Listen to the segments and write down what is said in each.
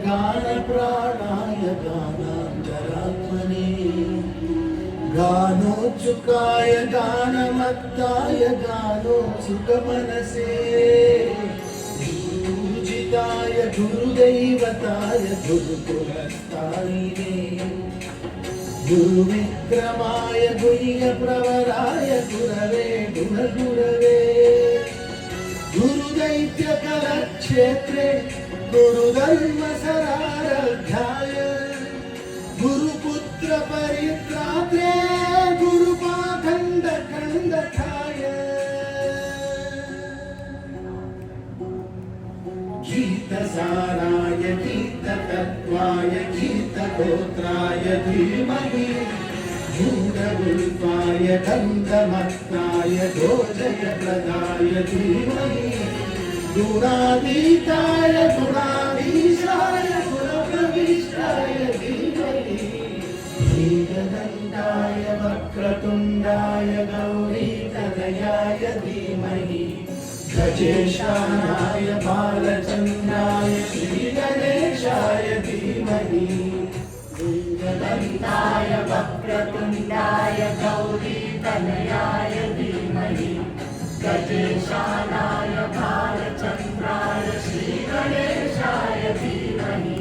गान प्राणाय गानान्तरात्मने गानोच्चुकाय गानमत्ताय गानो सुखमनसे पूजिताय गुरुदैवताय गुरुकुलस्थायिने गुरुविक्रमाय गुह्यप्रवराय गुरवे गुणगुरवे गुरुदैत्यकलक्षेत्रे गुरुधर्मसराराध्याय गुरुपुत्र परित्रात्रे गुरुपाखण्डखण्डकाय गीतसाराय गीततत्त्वाय गीतगोत्राय धीमहि गूढगुल्पाय गन्धमत्ताय गोजयप्रदाय धीमहि गुणातीताय गुणाधीशाय गुणप्रविष्टाय धीमहि एकदन्ताय वक्रतुण्डाय गौरीतनयाय धीमहि गजेशानाय बालचन्द्राय श्रीगणेशाय धीमहि एकदन्ताय वक्रतुण्डाय गौरीतनयाय धीमहि गजेशानाय बालचन्द्राय श्रीगणेशाय धीमहि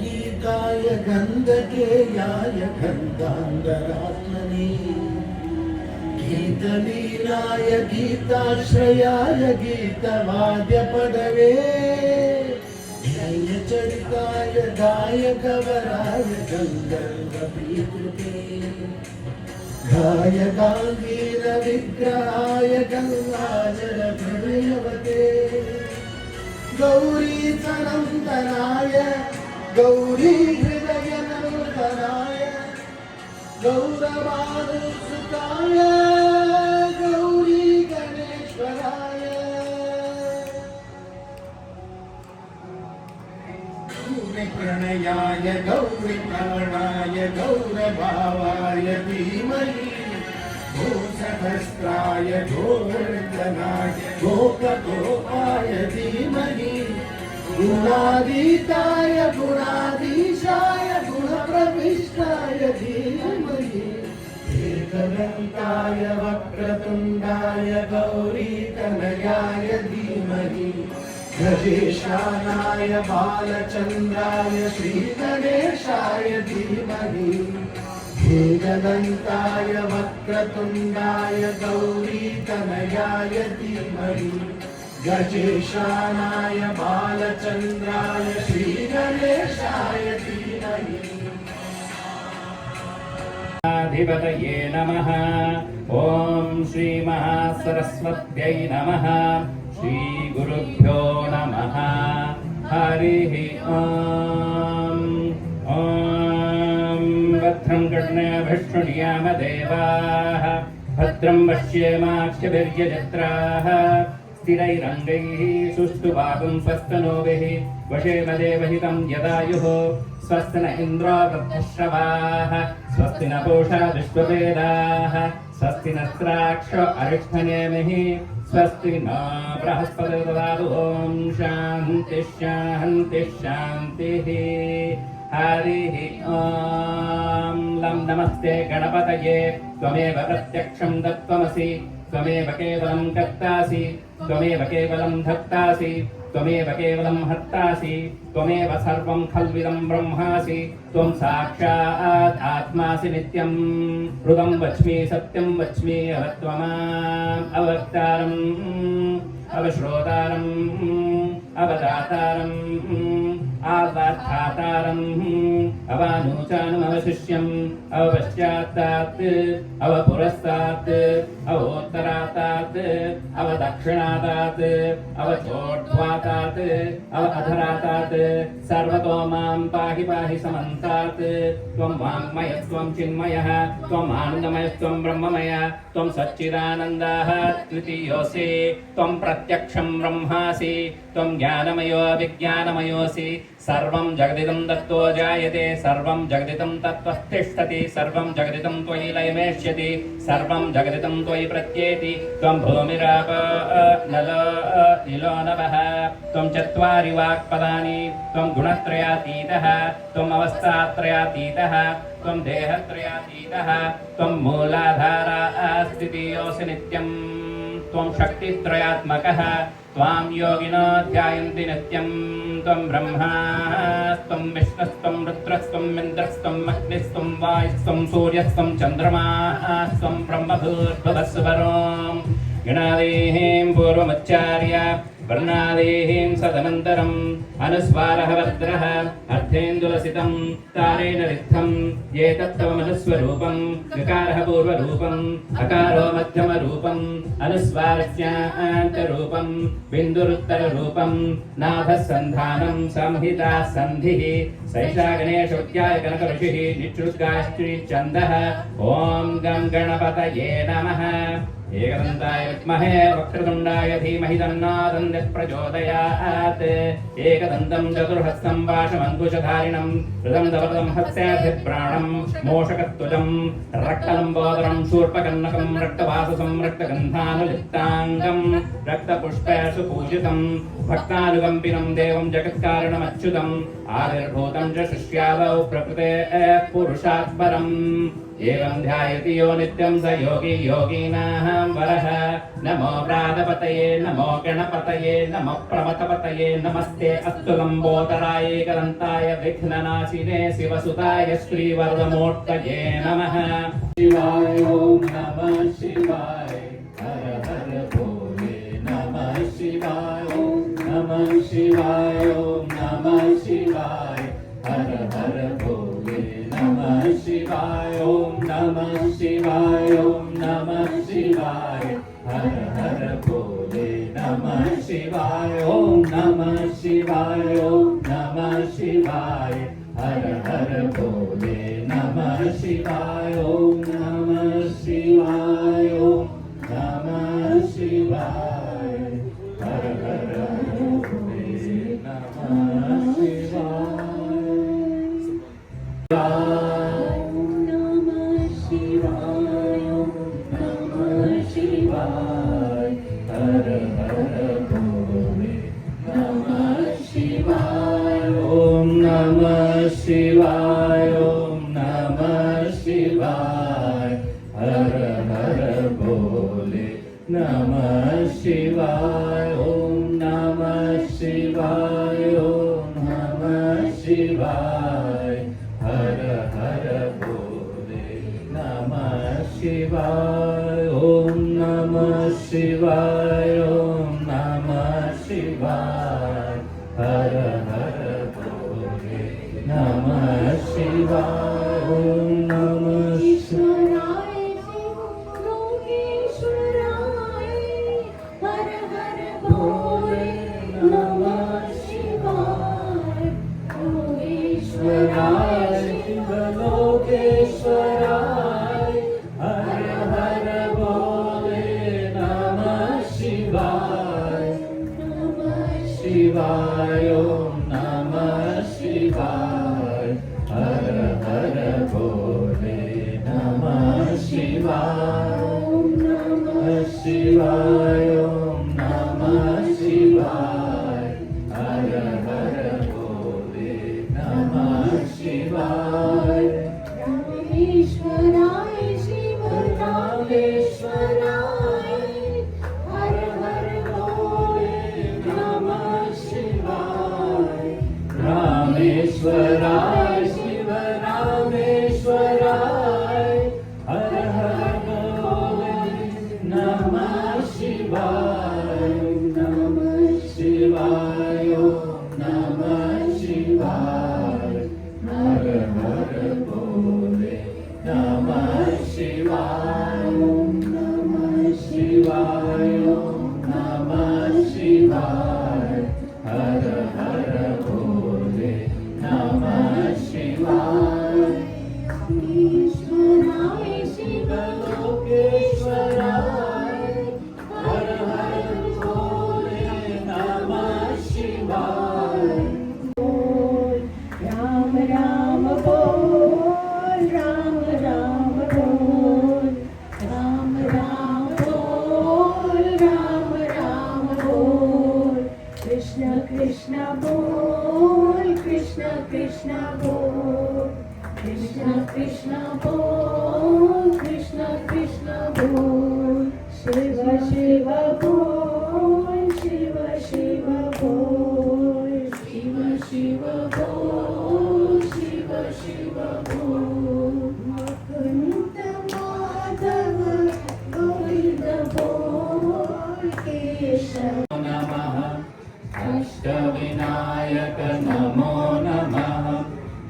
गीताय गन्धकेयाय गन्धान्तरात्मने गीतलीलाय गीताश्रयाय गीतवाद्यपदवे जयचरिताय गायकवराय गन्धर्वपीकृते गायकाङ्गीरविग्रहाय गङ्गाजलप्रभृवते गौरीचनन्दनाय गौरी हृदय नन्दनाय गौरवानुसुताय गौरी गणेश्वराय गौरी प्रणयाय गौरी प्राणाय गौरभावाय धीमहि घोषभस्त्राय गोवर्धनाय गोपगोपाय धीमहि गुणातीताय गुणाधीशाय गुणप्रविष्टाय धीमहि एकदन्ताय वक्रतुण्डाय गौरीतनयाय धीमहि गजेशानाय बालचन्द्राय श्रीगणेशाय धीमहि एकदन्ताय वक्रतुण्डाय गौरीतनयाय धीमहि गजेशानाय बालचन्द्राय श्रीगणेशाय धीमहि अधिपतये नमः। ॐ श्री महासरस्वत्यै नमः। श्री गुरुभ्यो नमः। हरिः ॐ। भद्रं कर्णेभिः देवाः भद्रं पश्येमाक्षभिर्यजत्राः स्थिरैरङ्गैः सुष्ठुवागुं स्वस्तनोभिः वशेमदेवहितं यदायुः स्वस्ति न इन्द्रो वृद्धश्रवाः स्वस्ति न पूषा विश्ववेदाः स्वस्ति नस्त्राक्षो अरिष्ठनेमिः स्वस्ति न बृहस्पतिर्ददातु ॐ शान्तिः शान्तिः शान्तिः। हरिः ॐ लं नमस्ते गणपतये त्वमेव प्रत्यक्षं तत्त्वमसि त्वमेव केवलं कर्तासि त्वमेव केवलं धर्तासि त्वमेव केवलं हर्तासि त्वमेव सर्वं खल्विदं ब्रह्मासि त्वं साक्षात् आत्मासि नित्यं हृदं वच्मि सत्यं वच्मि अवत्वमाम् अवक्तारम् अवश्रोतारम् अवदातारम् आवर्धातारम् अवानूचानमवशिष्यम् अवपश्चात्तात् अवपुरस्तात् अवोत्तरातात् अवदक्षिणातात् अवचोर्ध्वातात् अवअधरातात् सर्वतो मां पाहि पाहि समन्तात् त्वं वाङ्मयस्त्वं चिन्मयः त्वम् आनन्दमयस्त्वं ब्रह्ममय त्वं सच्चिदानन्दः द्वितीयोऽसि त्वं प्रत्यक्षं ब्रह्मासि त्वं ज्ञानमयो विज्ञानमयोऽसि सर्वं जगदिदं तत्त्वो जायते सर्वं जगदिदं तत्त्वस्थिष्ठति सर्वं जगदिदं त्वयि लयमेष्यति सर्वं जगदिदं त्वयि प्रत्येति त्वं भूमिराप नलो निलो नभः त्वं चत्वारि वाक्पदानि त्वं गुणत्रयातीतः त्वम् अवस्थात्रयातीतः त्वं देहत्रयातीतः त्वं मूलाधारा स्थितियोऽसि नित्यं त्वं शक्तित्रयात्मकः त्वां योगिनो ध्यायन्ति नित्यं त्वं ब्रह्मा त्वं विष्णुस्त्वं रुद्रस्त्वं इन्द्रस्त्वं अग्निस्त्वं वायुस्त्वं सूर्यस्त्वं चन्द्रमास्त्वं ब्रह्मभूर्भुवस्वरों गणादेहीं पूर्वमुच्चार्य वर्णादेहीं सदनन्तरम् अनुस्वारः वज्रः अर्थेन्दुलसितं तारेण रिक्थं ये तत्त्वमनुस्वरूपं विकारः पूर्वरूपम् अकारो मध्यमरूपम् अनुस्वारस्यान्तरूपं बिन्दुरुत्तररूपं नाभः सन्धानं संहिता सन्धिः सैषा गणेशोऽध्याय कनकऋषिः निच्छ्रुत्काश्रीच्छन्दः ॐ गं गणपतये नमः एकदन्ताय विद्महे वक्रतुण्डाय धीमहि तन्नो दन्तिः प्रचोदयात् एकदन्तं चतुर्हस्तं पाशमङ्कुशधारिणं ऋतं दवरदं हस्त्याधिप्राणं मोषकत्वजं रक्तलम्बोदरं शूर्पकर्णकं रक्तवाससं रक्तगन्धानुलिप्ताङ्गं रक्तपुष्पेषु पूजितं भक्तानुकम्पिनं देवं जगत्कारणमच्युतम् आविर्भूतं च शिष्यादौ प्रकृतेः पुरुषात् परम् एवं ध्यायति यो नित्यं स योगी योगीनां वरः नमो व्रातपतये नमो गणपतये नमो प्रमथपतये नमस्ते अस्तु लम्बोदराय एकदन्ताय विघ्ननाशिने शिवसुताय श्रीवरदमूर्तये नमः शिवाय ॐ नमः शिवाय हर हर भोले नमः शिवाय ॐ नमः शिवाय ॐ नमः शिवाय हर हर भोले नमः शिवाय ॐ नमः शिवाय ॐ नमः शिवाय हर हर भोले नमः शिवाय ॐ नमः शिवाय ॐ नमः शिवाय हर हर भोले नमः शिवाय ॐ नमः शिवाय ॐ नमः शिवाय हर हर भोले नमः शिवाय शिवाय ॐ नमः शिवाय हर हर भोले नमः शिवाय ॐ नमः शिवाय ॐ नमः शिवाय हर हर भोले नमः शिवाय ॐ नमः शिवाय ॐ नमः शिवाय हर हर भोले नमः शिवाय ॐ नमः ईश्वराय लोकेश्वराय हर हर भोले नमः शिवाय ईश्वराय शिवलोकेश्वराय हर हर भोले नमः शिवाय शिवाय ॐ नमः शिवाय हर हर भोले नमः शिवाय नमः शिवाय ॐ नमः शिवाय हर हर भोले नमः शिवाय रामेश्वराय शिव रामेश्वराय हर हर भोले नमः शिवाय रामेश्वराय शिव रामेश्वराय हर हर भोले नमः शिवाय नमः शिवाय ॐ नमः शिवाय Krishna Krishna bol, Krishna Krishna bol, Krishna Krishna bol, Shiva Shiva bol, Shiva Shiva bol, Shiva Shiva bol, Shiva Shiva bol, Mukunda Madhava Govinda bol, Keshav नमः अष्टविनायक नमो नमः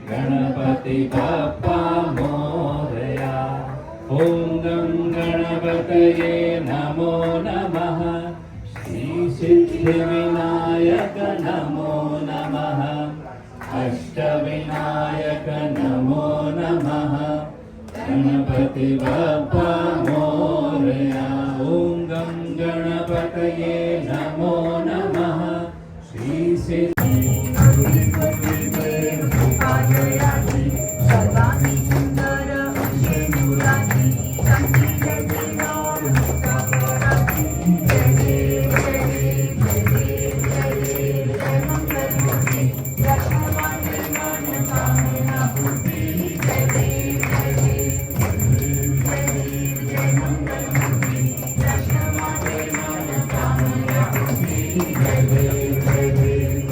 गणपति बप्पा मोरया ॐ गं गणपतये नमो नमः श्रीसिद्धिविनायक नमो नमः अष्टविनायक नमो नमः गणपति बप्पा मोरया ॐ गं गणपतये नमो नमः श्रीसिद्धि सर्वाणि सुंदर मुरारी संकीर्तने जय देव जय देव जय देव जय देव जय मंगलमूर्ति लक्ष्मण मन कामना पूर्ति जय देव जय देव जय देव जय मंगलमूर्ति लक्ष्मण मन कामना पूर्ति जय देव जय देव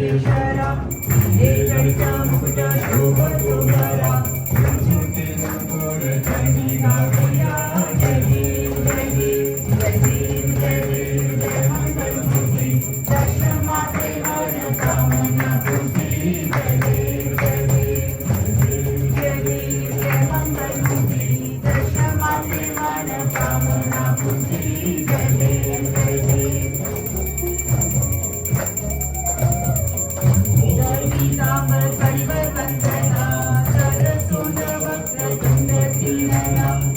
केशरा हे जड़ता मुकुट शोभा गोरा चंदी गाभिया जय देव जय देव जय देव जय देव जय मंगलमूर्ति दर्शन माते मन कामना पूर्ति जय देव जय देव जय देव जय मंगलमूर्ति दर्शन माते मन कामना पूर्ति जय देव जय देव पीतांबर परिवर वंदना सरसुंद वक्रतुंड कीर्तनम